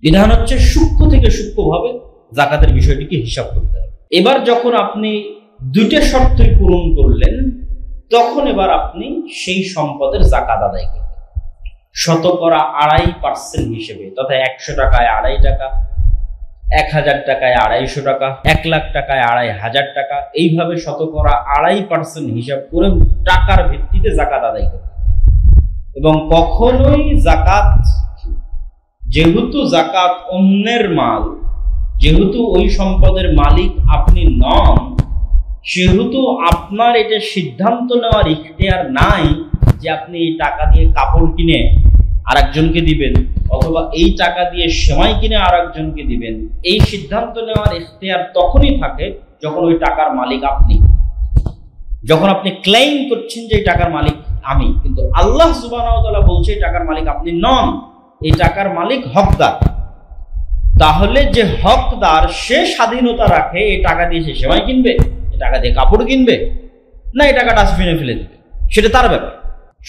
বিধান হচ্ছে সূক্ষ্ম থেকে সূক্ষ্মভাবে যাকাতের বিষয়টিকে হিসাব করতে হবে। এবার যখন আপনি দুইটা শর্তই পূরণ করলেন, তখন এবার আপনি সেই সম্পদের যাকাত আদায় করবেন শতকরা ২.৫% হিসেবে, তথা ১০০ টাকায় ২.৫ টাকা, ১,০০০ টাকায় ২৫০ টাকা, ১ লাখ টাকায় ২৫০০ টাকা, এইভাবে শতকরা ২.৫% হিসাব করে টাকার ভিত্তিতে যাকাত আদায় করবে। এবং কখনোই যাকাত, যেহেতু যাকাত অন্যের মাল, যেহেতু ওই সম্পদের মালিক আপনি নন, সেহেতু আপনার এটা সিদ্ধান্ত নেওয়ার ইখতিয়ার নাই যে আপনি এই টাকা দিয়ে কাপড় কিনে আরেকজনকে দিবেন, অথবা এই টাকা দিয়ে সেমাই কিনে আরেকজনকে দিবেন। এই সিদ্ধান্ত নেওয়ার ইখতিয়ার তখনই থাকে যখন ওই টাকার মালিক আপনি, যখন আপনি ক্লেইম করছেন যে এই টাকার মালিক আমি, কিন্তু আল্লাহ সুবহানাহু ওয়া তাআলা বলছে এই টাকার মালিক আপনি নন, এই টাকার মালিক হকদার। তাহলে যে হকদার সে স্বাধীনতা রাখে এই টাকা দিয়ে সে সেমাই কিনবে, এই টাকা দিয়ে কাপড় কিনবে, না এই টাকা ডাস্টবিনে ফেলে দিবে, সেটা তার ব্যাপার।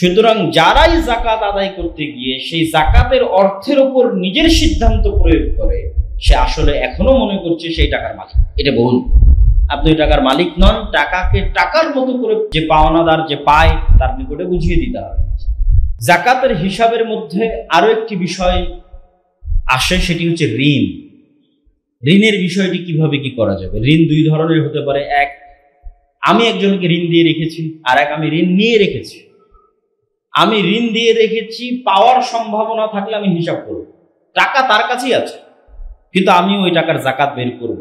সুতরাং যারাই যাকাত আদায় করতে গিয়ে সেই যাকাতের অর্থের উপর নিজের সিদ্ধান্ত প্রয়োগ করে, সে আসলে এখনো মনে করছে সেই টাকার মালিক। এটা ভুল। আপনি ওই টাকার মালিক নন। টাকাকে টাকার মতো করে যে পাওনাদার যে পায় তার নিকটে বুঝিয়ে দিতে হবে। যাকাতের হিসাবের মধ্যে আরো একটি বিষয় আসে, সেটি হচ্ছে ঋণ। ঋণের বিষয়টি কিভাবে কি করা যাবে? ঋণ দুই ধরনের হতে পারে। এক, আমি একজনকে ঋণ দিয়ে রেখেছি, আর এক আমি ঋণ নিয়ে রেখেছি। আমি ঋণ দিয়ে রেখেছি, পাওয়ার সম্ভাবনা থাকলে আমি হিসাব করব। টাকা তার কাছেই আছে, কিন্তু আমি ওই টাকার জাকাত বের করব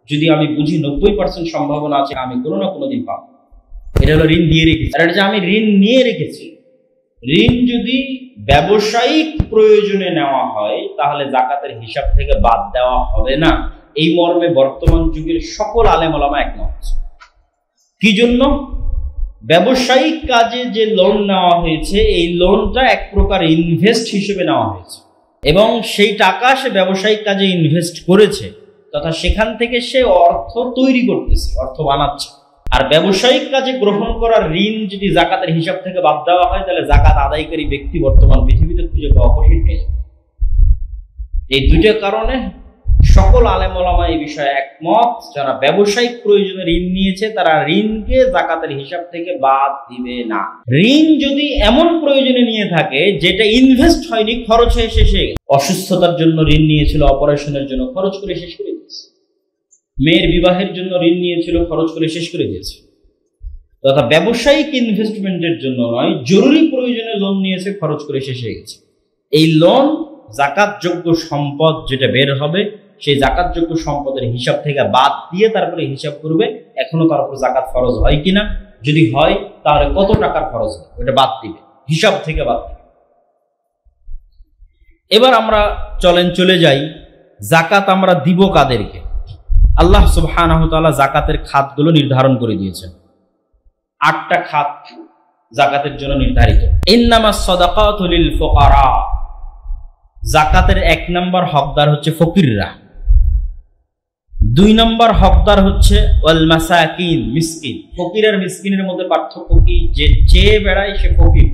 যদি আমি বুঝি 90% সম্ভাবনা আছে আমি কোনো না কোনো দিন পাবো। এটা হলো ঋণ দিয়ে রেখেছি। আর এটা যে আমি ঋণ নিয়ে রেখেছি, ঋণ যদি ব্যবসায়িক প্রয়োজনে নেওয়া হয় তাহলে জাকাতের হিসাব থেকে বাদ দেওয়া হবে না। এই মর্মে বর্তমান যুগের সকল আলেম ওলামা একমত। কি জন্য? ব্যবসায়িক কাজে যে লোন নেওয়া হয়েছে, এই লোনটা এক প্রকার ইনভেস্ট হিসেবে নেওয়া হয়েছে এবং সেই টাকা সে ব্যবসায়িক কাজে ইনভেস্ট করেছে, তথা সেখান থেকে সে অর্থ তৈরি করতেছে, অর্থ বানাচ্ছে। আর ব্যবসায়িক কাজে গ্রহণ করা ঋণ যদি জাকাতের হিসাব থেকে বাদ দেওয়া হয় তাহলে জাকাত আদায়কারী ব্যক্তি বর্তমান পৃথিবীতে খুঁজে পাওয়া কঠিন হয়ে যাবে। এই দুইটা কারণে সকল আলেম ওলামা এই বিষয়ে একমত, যারা ব্যবসায়িক প্রয়োজনে ঋণ নিয়েছে তারা ঋণকে জাকাতের হিসাব থেকে বাদ দিবে না। ঋণ যদি এমন প্রয়োজনে নিয়ে থাকে যেটা ইনভেস্ট হয়নি, খরচ হয়ে শেষ হয়ে গেছে, অসুস্থতার জন্য ঋণ নিয়েছিল, অপারেশনের জন্য খরচ করে শেষ করে দিয়েছে, মেয়ের বিবাহের জন্য ঋণ নিয়েছিল, খরচ করে শেষ করে দিয়েছে, তথা ব্যবসায়িক ইনভেস্টমেন্টের জন্য নয়, জরুরি প্রয়োজনে লোন নিয়েছে, খরচ করে শেষ হয়ে গেছে, এই লোন জাকাতযোগ্য সম্পদ যেটা বের হবে সেই জাকাতযোগ্য সম্পদের হিসাব থেকে বাদ দিয়ে তারপরে হিসাব করবে এখনো তার উপর জাকাত ফরজ হয় কিনা। যদি হয় তাহলে কত টাকার খরচ হয় ওটা বাদ দিবে, হিসাব থেকে বাদ দিবে। এবার আমরা চলে যাই, জাকাত আমরা দিব কাদেরকে? আল্লাহ সুবহানাহু ওয়া তাআলা জাকাতের খাতগুলো নির্ধারণ করে দিয়েছেন। 8টা খাত জাকাতের জন্য নির্ধারিত। ইন্নামাস সাদাকাতু লিল ফুকারা, জাকাতের 1 নম্বর হকদার হচ্ছে ফকিররা। 2 নম্বর হকদার হচ্ছে ওয়াল মাসাকিন, মিসকিন। ফকির আর মিসকিনের মধ্যে পার্থক্য কি? যে চেয়ে বেড়ায় সে ফকির,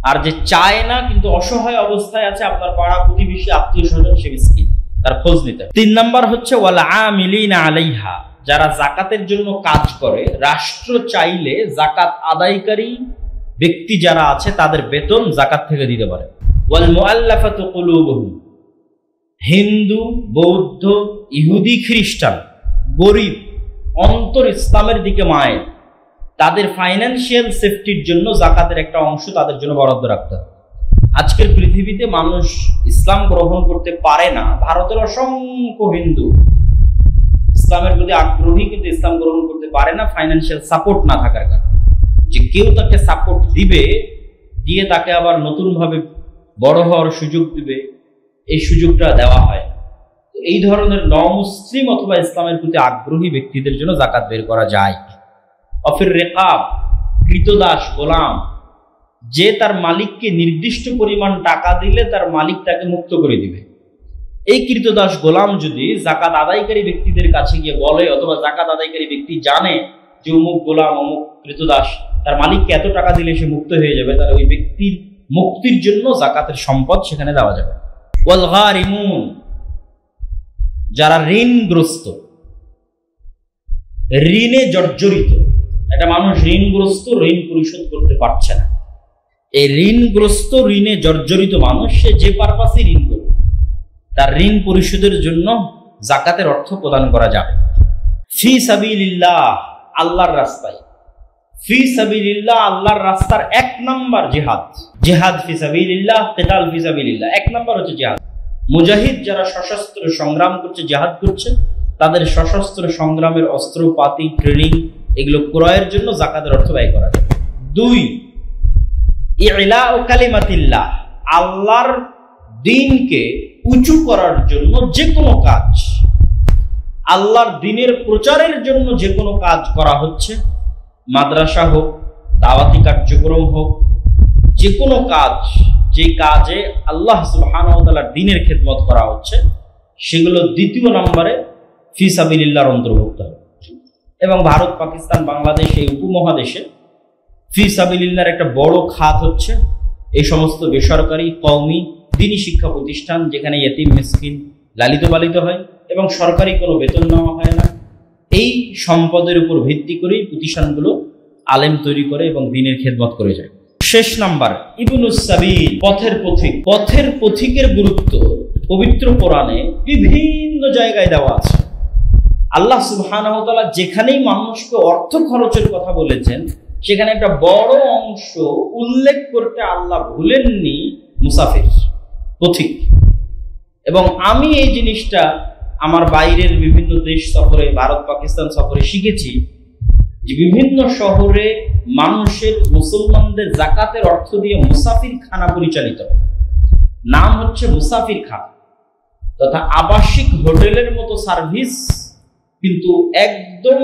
আর যে চায় না কিন্তু অসহায় অবস্থায় আছে, আপনার পাড়া প্রতিবেশী আত্মীয় স্বজন, সে মিসকিন, তার খোঁজ নিতে। 3 নম্বর হচ্ছে ওয়াল আমিলিনা আলাইহা, যারা জাকাতের জন্য কাজ করে। রাষ্ট্র চাইলে জাকাত আদায়কারী ব্যক্তি যারা আছে তাদের বেতন জাকাত থেকে দিতে পারে। ওয়াল মুআল্লাফাতু কুলুবুহুম, হিন্দু, বৌদ্ধ, ইহুদি, খ্রিস্টান, গরিব, অন্তর ইসলামের দিকে মায়ের, তাদের ফাইন্যান্সিয়াল সেফটির জন্য জাকাতের একটা অংশ তাদের জন্য বরাদ্দ রাখতে হবে। আজকের পৃথিবীতে মানুষ ইসলাম গ্রহণ করতে পারে না। ভারতের অসংখ্য হিন্দু ইসলামের প্রতি আগ্রহী, কিন্তু ইসলাম গ্রহণ করতে পারে না ফাইন্যান্সিয়াল সাপোর্ট না থাকার কারণে। যে কেউ তাকে সাপোর্ট দিবে, দিয়ে তাকে আবার নতুন ভাবে বড় হওয়ার সুযোগ দিবে, এই সুযোগটা দেওয়া হয়। এই ধরনের নমুসলিম অথবা ইসলামের প্রতি আগ্রহী ব্যক্তিদের জন্য জাকাত বের করা যায়। অফির রেকাব, কৃতদাস, গোলাম, যে তার মালিককে নির্দিষ্ট পরিমাণ টাকা দিলে তার মালিক তাকে মুক্ত করে দিবে। এই কৃতদাস গোলাম যদি জাকাত আদায়কারী ব্যক্তিদের কাছে গিয়ে বলে, অথবা জাকাত আদায়কারী ব্যক্তি জানে যে অমুক গোলাম, অমুক কৃতদাস, তার মালিককে এত টাকা দিলে সে মুক্ত হয়ে যাবে, তাহলে ওই ব্যক্তির মুক্তির জন্য জাকাতের সম্পদ সেখানে দেওয়া যাবে। ওয়াল গারিমুন, যারা ঋণগ্রস্ত, ঋণে জর্জরিত, একটা মানুষ ঋণগ্রস্ত, ঋণ পরিশোধ করতে পারছে না, এই ঋণগ্রস্ত, ঋণে জর্জরিত মানুষ সে যে পারপাসে ঋণ করবে, তার ঋণ পরিশোধের জন্য জাকাতের অর্থ প্রদান করা যাবে। ফি সাবিলিল্লাহ, আল্লাহর রাস্তায়। ফি সাবিলিল্লাহ, আল্লাহর রাস্তার 1 নম্বর জিহাদ। জিহাদ ফি সাবিলিল্লাহ, কিতাল ফি সাবিলিল্লাহ, 1 নম্বর হচ্ছে জিহাদ। মুজাহিদ যারা সশস্ত্র সংগ্রাম করছে, জিহাদ করছে, তাদের সশস্ত্র সংগ্রামের অস্ত্রপাতি, ট্রেনিং, এগুলো ক্রয়ের জন্য জাকাতের অর্থ ব্যয় করা যাবে। 2, ইলাউ কালিমাতিল্লাহ, আল্লাহর দ্বীনকে উঁচু করার জন্য যে কোনো কাজ, আল্লাহর দ্বীনের প্রচারের জন্য যে কোনো কাজ করা হচ্ছে, মাদ্রাসা হোক, দাওয়াতি কার্যক্রম হোক, যে কোনো কাজ, যে কাজে আল্লাহ সুবহানাহু ওয়া তাআলার দ্বীনের খেদমত করা হচ্ছে, সেগুলো 2 নম্বরে ফি সাবিলিল্লাহর অন্তর্ভুক্ত হবে। এবং ভারত, পাকিস্তান, বাংলাদেশ, এই উপমহাদেশে ফি সাবিলিল্লাহর একটা বড় খাত হচ্ছে এই সমস্ত বেসরকারি, কওমি, দ্বীনি শিক্ষা প্রতিষ্ঠান, যেখানে ইয়েতিম, মিসকিন লালিত পালিত হয় এবং সরকারি কোনো বেতন নেওয়া হয় না। এই সম্পদের উপর ভিত্তি করেই প্রতিষ্ঠানগুলো আলেম তৈরি করে এবং দ্বীনের খেদমত করে যায়। শেষ নাম্বার, ইবনুস সাবিল, পথের পথিক। পথের পথিকের গুরুত্ব পবিত্র কোরআনে বিভিন্ন জায়গায় দেওয়া আছে। আল্লাহ সুবহানাহু ওয়া তাআলা যেখানেই মানুষকে অর্থ খরচের কথা বলেছেন, সেখানে একটা বড় অংশ অংশ উল্লেখ করতে আল্লাহ ভুলেননি মুসাফির, পথিক। এবং আমি এই জিনিসটা আমার বাইরের বিভিন্ন দেশ সফরে, ভারত পাকিস্তান সফরে শিখেছি যে বিভিন্ন শহরে মানুষের, মুসলমানদের জাকাতের অর্থ দিয়ে মুসাফির খানা পরিচালিত, নাম হচ্ছে মুসাফির খানা, তথা আবাসিক হোটেলের মতো সার্ভিস, কিন্তু একদম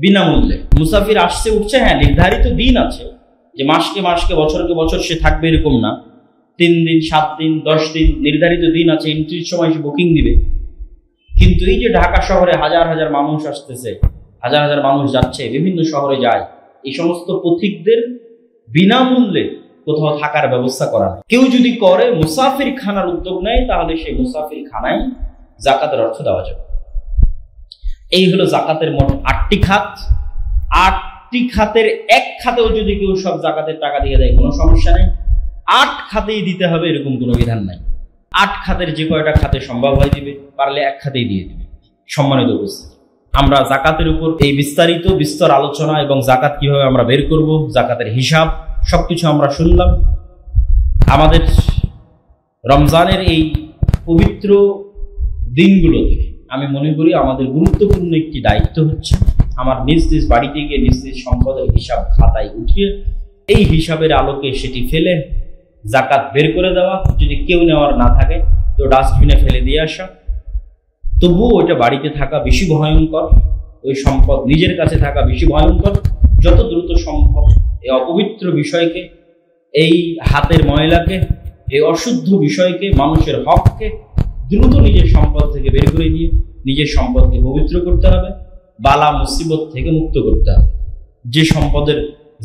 বিনামূল্যে। মুসাফির আসছে উঠছে, হ্যাঁ নির্ধারিত দিন আছে যে মাসকে মাসকে বছরকে বছর সে থাকবে এরকম না, 3 দিন 7 দিন 10 দিন নির্ধারিত দিন আছে, এন্ট্রির সময় সে বুকিং দিবে। কিন্তু এই যে ঢাকা শহরে হাজার হাজার মানুষ আসতেছে, হাজার হাজার মানুষ যাচ্ছে, বিভিন্ন শহরে যায়, এই সমস্ত পথিকদের বিনামূল্যে কোথাও থাকার ব্যবস্থা করা নেই। কেউ যদি করে মুসাফির খানার উদ্যোগ নেয়, তাহলে সেই মুসাফির খানায় জাকাতের অর্থ দেওয়া যাবে। এই হলো জাকাতের মোট 8টি খাত। 8টি খাতের এক খাতেও যদি কেউ সব জাকাতের টাকা দিয়ে দেয় কোনো সমস্যা নেই, 8 খাতেই দিতে হবে এরকম কোনো বিধান নাই। 8 খাতের যে কয়টা খাতে সম্ভব হয় দিবে, পারলে 1 খাতেই দিয়ে দিবে। সম্মানিত উপস্থিতি, আমরা জাকাতের উপর এই বিস্তর আলোচনা এবং জাকাত কিভাবে আমরা বের করব, জাকাতের হিসাব, সবকিছু আমরা শুনলাম। আমাদের রমজানের এই পবিত্র দিনগুলোতে আমি মনে করি আমাদের গুরুত্বপূর্ণ একটি দায়িত্ব হচ্ছে আমার নিজ নিজ বাড়িতে গিয়ে নিজ নিজ সম্পদের হিসাব খাতায় উঠিয়ে এই হিসাবের আলোকে সেটি ফেলে জাকাত বের করে দেওয়া। যদি কেউ নেওয়ার না থাকে তো ডাস্টবিনে ফেলে দিয়ে আসা। তবুও ওইটা বাড়িতে থাকা বেশি ভয়ঙ্কর, ওই সম্পদ নিজের কাছে থাকা বেশি ভয়ঙ্কর। যত দ্রুত সম্ভব এই অপবিত্র বিষয়কে, এই হাতের ময়লাকে, এই অশুদ্ধ বিষয়কে, মানুষের হককে দ্রুত নিজের সম্পদ থেকে বের করে দিয়ে নিজের সম্পদকে পবিত্র করতে হবে, বালা মুসিবত থেকে মুক্ত করতে হবে। যে সম্পদের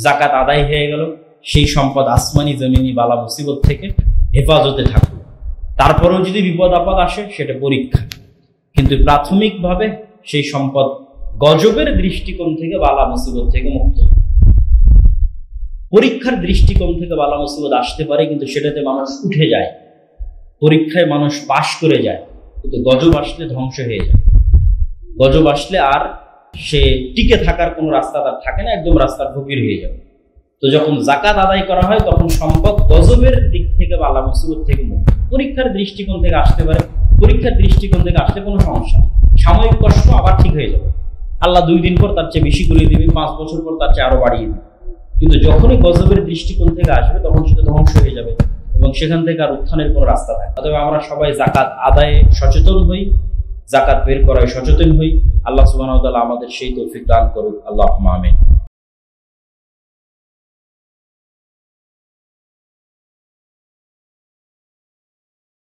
জাকাত আদায় হয়ে গেল সেই সম্পদ আসমানি জমিনি বালা মুসিবত থেকে হেফাজতে থাকবে। তারপরেও যদি বিপদ আপদ আসে সেটা পরীক্ষা, কিন্তু প্রাথমিকভাবে সেই সম্পদ গজবের দৃষ্টিকোণ থেকে বালা মুসিবত থেকে মুক্ত। পরীক্ষার দৃষ্টিকোণ থেকে বালা মুসিবত আসতে পারে, কিন্তু সেটাতে মানুষ উঠে যায়, পরীক্ষায় মানুষ পাশ করে যায়, কিন্তু গজব আসলে ধ্বংস হয়ে যায়। গজব আসলে আর সে টিকে থাকার কোনো রাস্তা তার থাকে না, একদম রাস্তার ফকির হয়ে যাবে। তো যখন জাকাত আদায় করা হয় তখন সম্পদ গজবের দিক থেকে বালা মুসিবত থেকে মুক্ত। পরীক্ষার দৃষ্টিকোণ থেকে আসতে পারে, পরীক্ষার দৃষ্টিকোণ থেকে আসলে কোনো সমস্যা, সাময়িক কষ্ট আবার ঠিক হয়ে যাবে। আল্লাহ 2 দিন পর তার চেয়ে বেশি করে দিবে, 5 বছর পর তার চেয়ে আরো বাড়িয়ে দিবে। কিন্তু যখনই গজবের দৃষ্টিকোণ থেকে আসবে তখন সেটা ধ্বংস হয়ে যাবে এবং সেখান থেকে আর উত্থানের কোনো রাস্তা থাকে। অতএব আমরা সবাই জাকাত আদায়ে সচেতন হই, জাকাত বের করায় সচেতন হই। আল্লাহ সুবহানাহু ওয়া তাআলা আমাদের সেই তৌফিক দান করুক। আল্লাহুম্মা আমিন।